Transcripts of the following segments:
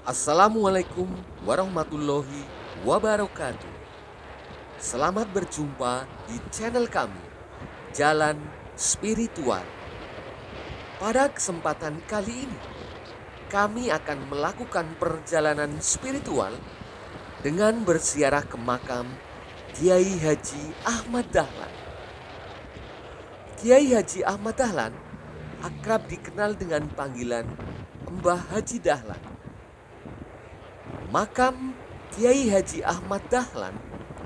Assalamualaikum warahmatullahi wabarakatuh. Selamat berjumpa di channel kami, Jalan Spiritual. Pada kesempatan kali ini, kami akan melakukan perjalanan spiritual dengan berziarah ke makam Kiai Haji Ahmad Dahlan. Kiai Haji Ahmad Dahlan akrab dikenal dengan panggilan Mbah Haji Dahlan. Makam Kiai Haji Ahmad Dahlan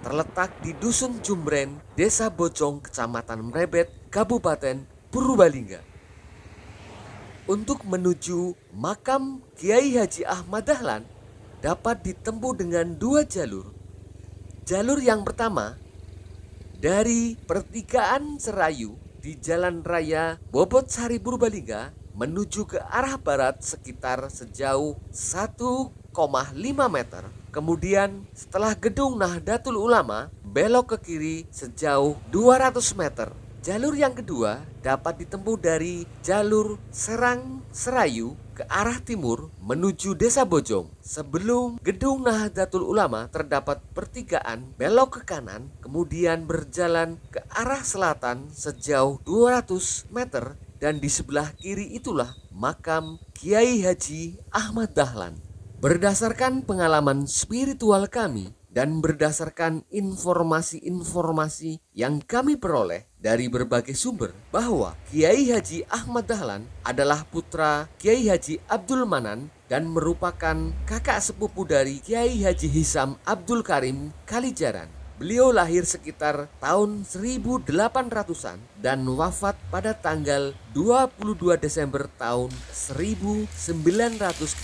terletak di Dusun Jumbren, Desa Bojong, Kecamatan Mrebet, Kabupaten Purbalingga. Untuk menuju makam Kiai Haji Ahmad Dahlan dapat ditempuh dengan dua jalur. Jalur yang pertama dari pertigaan Serayu di Jalan Raya Bobotsari Purbalingga menuju ke arah barat sekitar sejauh 1,5 meter. Kemudian setelah gedung Nahdlatul Ulama belok ke kiri sejauh 200 meter. Jalur yang kedua dapat ditempuh dari jalur Serang Serayu ke arah timur menuju Desa Bojong. Sebelum gedung Nahdlatul Ulama terdapat pertigaan belok ke kanan, kemudian berjalan ke arah selatan sejauh 200 meter dan di sebelah kiri itulah makam Kiai Haji Ahmad Dahlan. Berdasarkan pengalaman spiritual kami dan berdasarkan informasi-informasi yang kami peroleh dari berbagai sumber bahwa Kiai Haji Ahmad Dahlan adalah putra Kiai Haji Abdul Manan dan merupakan kakak sepupu dari Kiai Haji Hisam Abdul Karim Kalijaran. Beliau lahir sekitar tahun 1800-an dan wafat pada tanggal 22 Desember tahun 1982.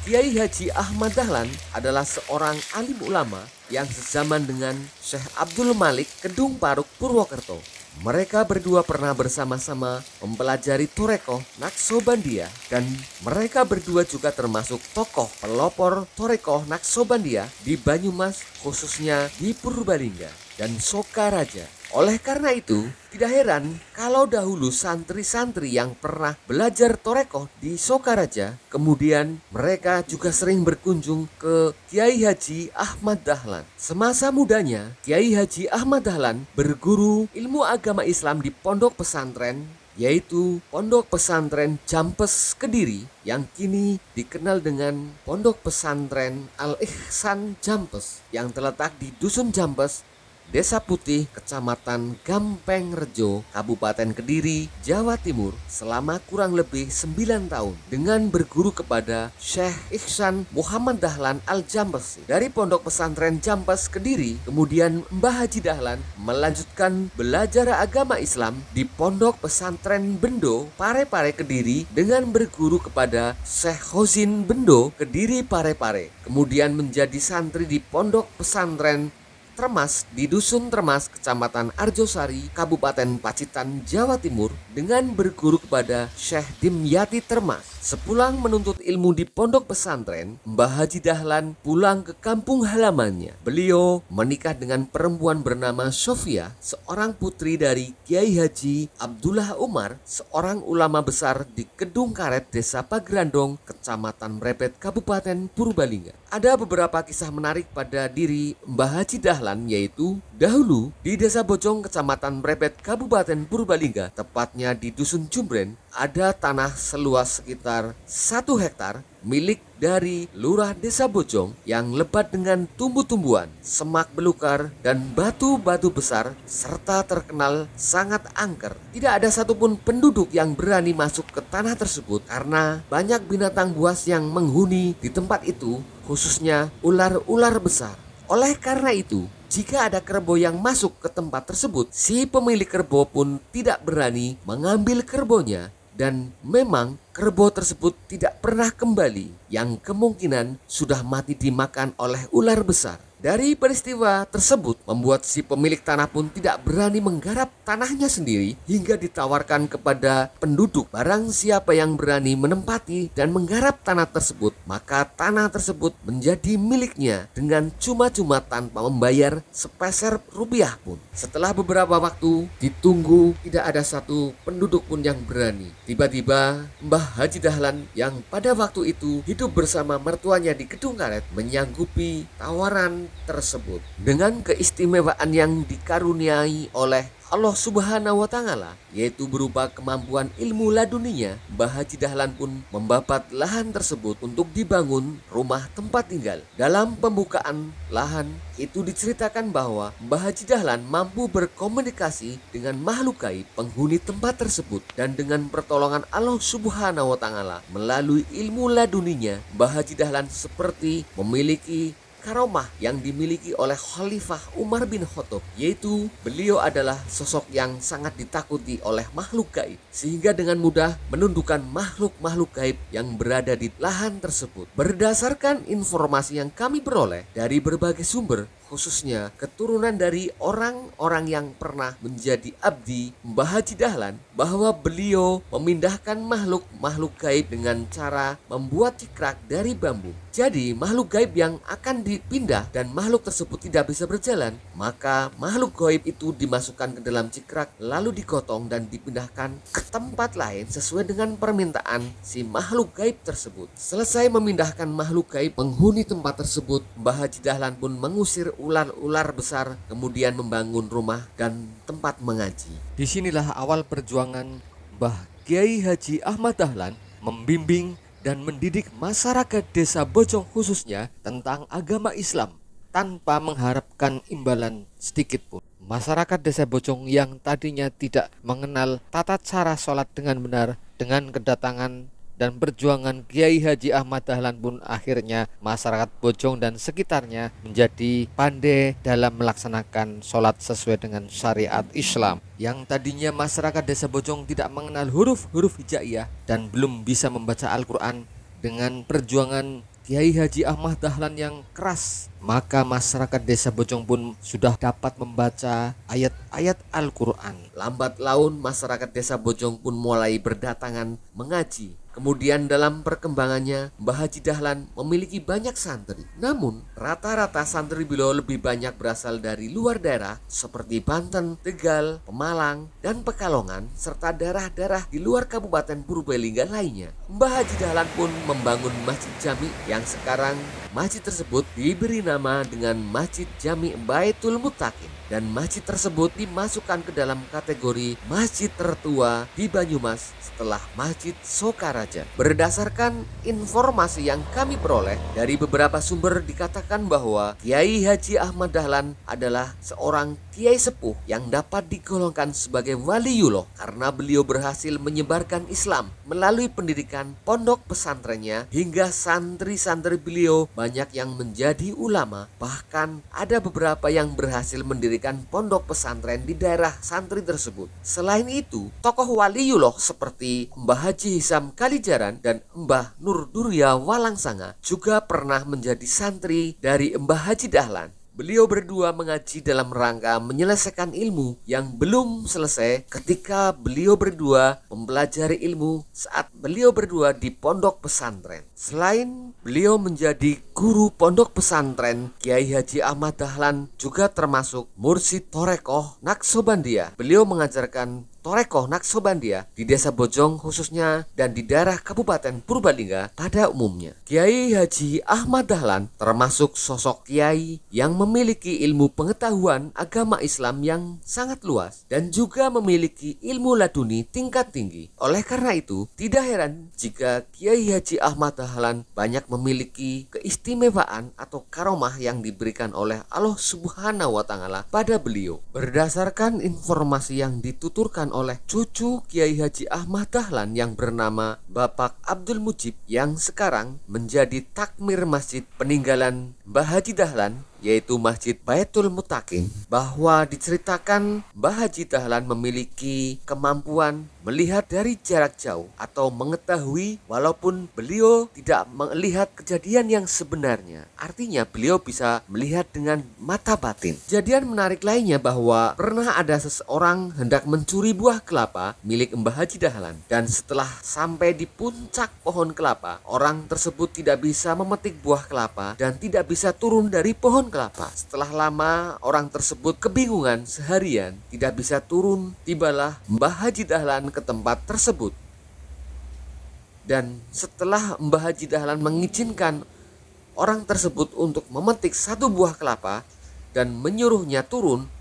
Kiai Haji Ahmad Dahlan adalah seorang alim ulama yang sezaman dengan Syekh Abdul Malik Kedung Paruk Purwokerto. Mereka berdua pernah bersama-sama mempelajari Torekoh Naksobandia dan mereka berdua juga termasuk tokoh pelopor Torekoh Naksobandia di Banyumas, khususnya di Purbalingga dan Sokaraja. Oleh karena itu, tidak heran kalau dahulu santri-santri yang pernah belajar Torekoh di Sokaraja, kemudian mereka juga sering berkunjung ke Kiai Haji Ahmad Dahlan. Semasa mudanya, Kiai Haji Ahmad Dahlan berguru ilmu agama Islam di pondok pesantren, yaitu Pondok Pesantren Jampes Kediri yang kini dikenal dengan Pondok Pesantren Al-Ihsan Jampes yang terletak di Dusun Jampes, Desa Putih, Kecamatan Gampeng Rejo, Kabupaten Kediri, Jawa Timur selama kurang lebih 9 tahun dengan berguru kepada Syekh Ihsan Muhammad Dahlan Al-Jampesi. Dari Pondok Pesantren Jampes Kediri, kemudian Mbah Haji Dahlan melanjutkan belajar agama Islam di Pondok Pesantren Bendo, Parepare Kediri dengan berguru kepada Syekh Hozin Bendo, Kediri Parepare. Kemudian menjadi santri di Pondok Pesantren Termas di Dusun Termas, Kecamatan Arjosari, Kabupaten Pacitan, Jawa Timur dengan berguru kepada Syekh Dimyati Termas. Sepulang menuntut ilmu di pondok pesantren, Mbah Haji Dahlan pulang ke kampung halamannya. Beliau menikah dengan perempuan bernama Sofia, seorang putri dari Kiai Haji Abdullah Umar, seorang ulama besar di Kedung Karet, Desa Pagerandong, Kecamatan Mrebet, Kabupaten Purbalingga. Ada beberapa kisah menarik pada diri Mbah Haji Dahlan, yaitu dahulu di Desa Bojong, Kecamatan Mrebet, Kabupaten Purbalingga, tepatnya di Dusun Jumbren, ada tanah seluas sekitar 1 hektar milik dari Lurah Desa Bojong yang lebat dengan tumbuh-tumbuhan, semak belukar, dan batu-batu besar serta terkenal sangat angker. Tidak ada satupun penduduk yang berani masuk ke tanah tersebut karena banyak binatang buas yang menghuni di tempat itu, khususnya ular-ular besar. Oleh karena itu, jika ada kerbau yang masuk ke tempat tersebut, si pemilik kerbau pun tidak berani mengambil kerbaunya. Dan memang kerbau tersebut tidak pernah kembali, yang kemungkinan sudah mati dimakan oleh ular besar. Dari peristiwa tersebut membuat si pemilik tanah pun tidak berani menggarap tanahnya sendiri hingga ditawarkan kepada penduduk. Barang siapa yang berani menempati dan menggarap tanah tersebut, maka tanah tersebut menjadi miliknya dengan cuma-cuma tanpa membayar sepeser rupiah pun. Setelah beberapa waktu ditunggu, tidak ada satu penduduk pun yang berani. Tiba-tiba Mbah Haji Dahlan yang pada waktu itu hidup bersama mertuanya di Gedung Karet menyanggupi tawaran tersebut. Dengan keistimewaan yang dikaruniai oleh Allah Subhanahu wa Ta'ala, yaitu berupa kemampuan ilmu laduninya, Mbah Haji Dahlan pun membabat lahan tersebut untuk dibangun rumah tempat tinggal. Dalam pembukaan lahan itu diceritakan bahwa Mbah Haji Dahlan mampu berkomunikasi dengan makhluk gaib penghuni tempat tersebut, dan dengan pertolongan Allah Subhanahu wa Ta'ala melalui ilmu laduninya, Mbah Haji Dahlan seperti memiliki karomah yang dimiliki oleh Khalifah Umar bin Khattab, yaitu beliau adalah sosok yang sangat ditakuti oleh makhluk gaib, sehingga dengan mudah menundukkan makhluk-makhluk gaib yang berada di lahan tersebut. Berdasarkan informasi yang kami peroleh dari berbagai sumber, khususnya keturunan dari orang-orang yang pernah menjadi abdi Mbah Haji Dahlan, bahwa beliau memindahkan makhluk-makhluk gaib dengan cara membuat cikrak dari bambu. Jadi makhluk gaib yang akan dipindah dan makhluk tersebut tidak bisa berjalan, maka makhluk gaib itu dimasukkan ke dalam cikrak lalu digotong dan dipindahkan ke tempat lain sesuai dengan permintaan si makhluk gaib tersebut. Selesai memindahkan makhluk gaib penghuni tempat tersebut, Mbah Haji Dahlan pun mengusir ular-ular besar, kemudian membangun rumah dan tempat mengaji. Disinilah awal perjuangan Mbah Kiai Haji Ahmad Dahlan membimbing dan mendidik masyarakat desa Bojong khususnya tentang agama Islam tanpa mengharapkan imbalan sedikit pun. Masyarakat desa Bojong yang tadinya tidak mengenal tata cara sholat dengan benar, dengan kedatangan dan perjuangan Kiai Haji Ahmad Dahlan pun akhirnya masyarakat Bojong dan sekitarnya menjadi pandai dalam melaksanakan sholat sesuai dengan syariat Islam. Yang tadinya masyarakat desa Bojong tidak mengenal huruf-huruf hijaiyah dan belum bisa membaca Al-Quran, dengan perjuangan Kiai Haji Ahmad Dahlan yang keras, maka masyarakat desa Bojong pun sudah dapat membaca ayat-ayat Al-Quran. Lambat laun masyarakat desa Bojong pun mulai berdatangan mengaji. Kemudian dalam perkembangannya, Mbah Haji Dahlan memiliki banyak santri. Namun rata-rata santri beliau lebih banyak berasal dari luar daerah seperti Banten, Tegal, Pemalang, dan Pekalongan, serta daerah-daerah di luar Kabupaten Purbalingga lainnya. Mbah Haji Dahlan pun membangun Masjid Jami yang sekarang masjid tersebut diberi nama dengan Masjid Jami Baitul Muttaqin, dan masjid tersebut dimasukkan ke dalam kategori masjid tertua di Banyumas setelah Masjid Sokaraja. Berdasarkan informasi yang kami peroleh dari beberapa sumber, dikatakan bahwa Kiai Haji Ahmad Dahlan adalah seorang kiai sepuh yang dapat digolongkan sebagai waliullah karena beliau berhasil menyebarkan Islam melalui pendidikan pondok pesantrennya, hingga santri-santri beliau banyak yang menjadi ulama. Bahkan ada beberapa yang berhasil mendirikan pondok pesantren di daerah santri tersebut. Selain itu, tokoh waliullah seperti Mbah Haji Hisam Kalijaran dan Mbah Nur Durya Walangsanga juga pernah menjadi santri dari Mbah Haji Dahlan. Beliau berdua mengaji dalam rangka menyelesaikan ilmu yang belum selesai ketika beliau berdua mempelajari ilmu saat beliau berdua di pondok pesantren. Selain beliau menjadi guru pondok pesantren, Kiai Haji Ahmad Dahlan juga termasuk mursyid Thorekoh Naksobandia. Beliau mengajarkan Thorekoh Naksobandia di desa Bojong khususnya dan di daerah Kabupaten Purbalingga pada umumnya. Kiai Haji Ahmad Dahlan termasuk sosok kiai yang memiliki ilmu pengetahuan agama Islam yang sangat luas dan juga memiliki ilmu laduni tingkat tinggi. Oleh karena itu, tidak heran jika Kiai Haji Ahmad Dahlan banyak memiliki keistimewaan atau karomah yang diberikan oleh Allah Subhanahu wa Ta'ala pada beliau. Berdasarkan informasi yang dituturkan oleh cucu Kiai Haji Ahmad Dahlan yang bernama Bapak Abdul Mujib, yang sekarang menjadi takmir masjid peninggalan Mbah Haji Dahlan, yaitu Masjid Baitul Muttaqin, bahwa diceritakan Mbah Haji Dahlan memiliki kemampuan melihat dari jarak jauh atau mengetahui walaupun beliau tidak melihat kejadian yang sebenarnya. Artinya beliau bisa melihat dengan mata batin. Kejadian menarik lainnya bahwa pernah ada seseorang hendak mencuri buah kelapa milik Mbah Haji Dahlan, dan setelah sampai di puncak pohon kelapa, orang tersebut tidak bisa memetik buah kelapa dan tidak bisa turun dari pohon kelapa. Setelah lama orang tersebut kebingungan seharian tidak bisa turun, tibalah Mbah Haji Dahlan ke tempat tersebut. Dan setelah Mbah Haji Dahlan mengizinkan orang tersebut untuk memetik satu buah kelapa dan menyuruhnya turun,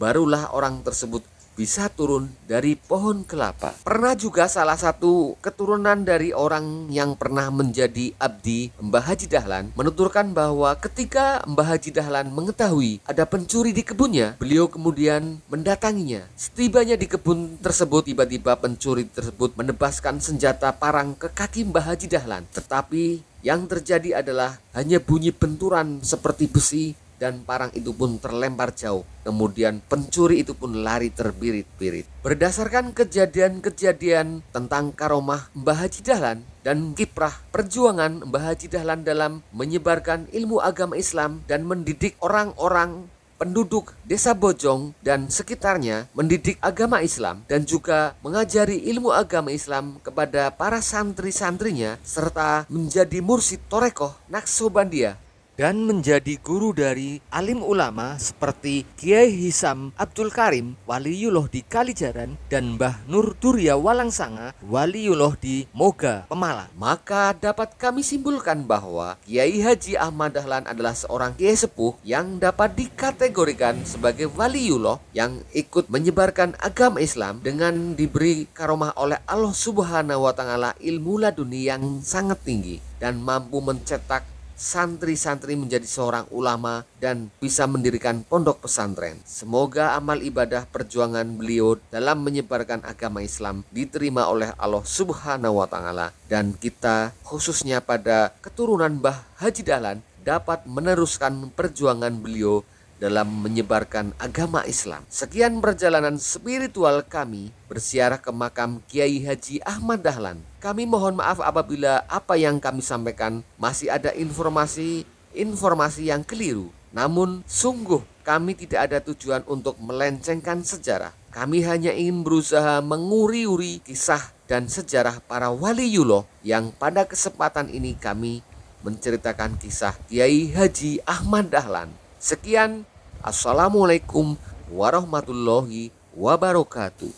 barulah orang tersebut bisa turun dari pohon kelapa. Pernah juga salah satu keturunan dari orang yang pernah menjadi abdi Mbah Haji Dahlan menuturkan bahwa ketika Mbah Haji Dahlan mengetahui ada pencuri di kebunnya, beliau kemudian mendatanginya. Setibanya di kebun tersebut, tiba-tiba pencuri tersebut menebaskan senjata parang ke kaki Mbah Haji Dahlan. Tetapi yang terjadi adalah hanya bunyi benturan seperti besi, dan parang itu pun terlempar jauh. Kemudian pencuri itu pun lari terbirit-birit. Berdasarkan kejadian-kejadian tentang karomah Mbah Haji Dahlan dan kiprah perjuangan Mbah Haji Dahlan dalam menyebarkan ilmu agama Islam dan mendidik orang-orang penduduk desa Bojong dan sekitarnya mendidik agama Islam dan juga mengajari ilmu agama Islam kepada para santri-santrinya, serta menjadi mursyid Torekoh Naksabandia dan menjadi guru dari alim ulama seperti Kiai Hisam Abdul Karim Waliullah di Kalijaran dan Mbah Nur Durya Walangsanga Waliullah di Moga Pemalang. Maka dapat kami simpulkan bahwa Kiai Haji Ahmad Dahlan adalah seorang kiai sepuh yang dapat dikategorikan sebagai waliullah yang ikut menyebarkan agama Islam dengan diberi karomah oleh Allah Subhanahu wa Ta'ala ilmu laduni yang sangat tinggi dan mampu mencetak santri-santri menjadi seorang ulama dan bisa mendirikan pondok pesantren. Semoga amal ibadah perjuangan beliau dalam menyebarkan agama Islam diterima oleh Allah Subhanahu wa Ta'ala, dan kita khususnya pada keturunan Mbah Haji Dahlan dapat meneruskan perjuangan beliau dalam menyebarkan agama Islam. Sekian perjalanan spiritual kami berziarah ke makam Kiai Haji Ahmad Dahlan. Kami mohon maaf apabila apa yang kami sampaikan masih ada informasi yang keliru. Namun sungguh kami tidak ada tujuan untuk melencengkan sejarah. Kami hanya ingin berusaha menguri-uri kisah dan sejarah para waliullah yang pada kesempatan ini kami menceritakan kisah Kiai Haji Ahmad Dahlan. Sekian, assalamualaikum warahmatullahi wabarakatuh.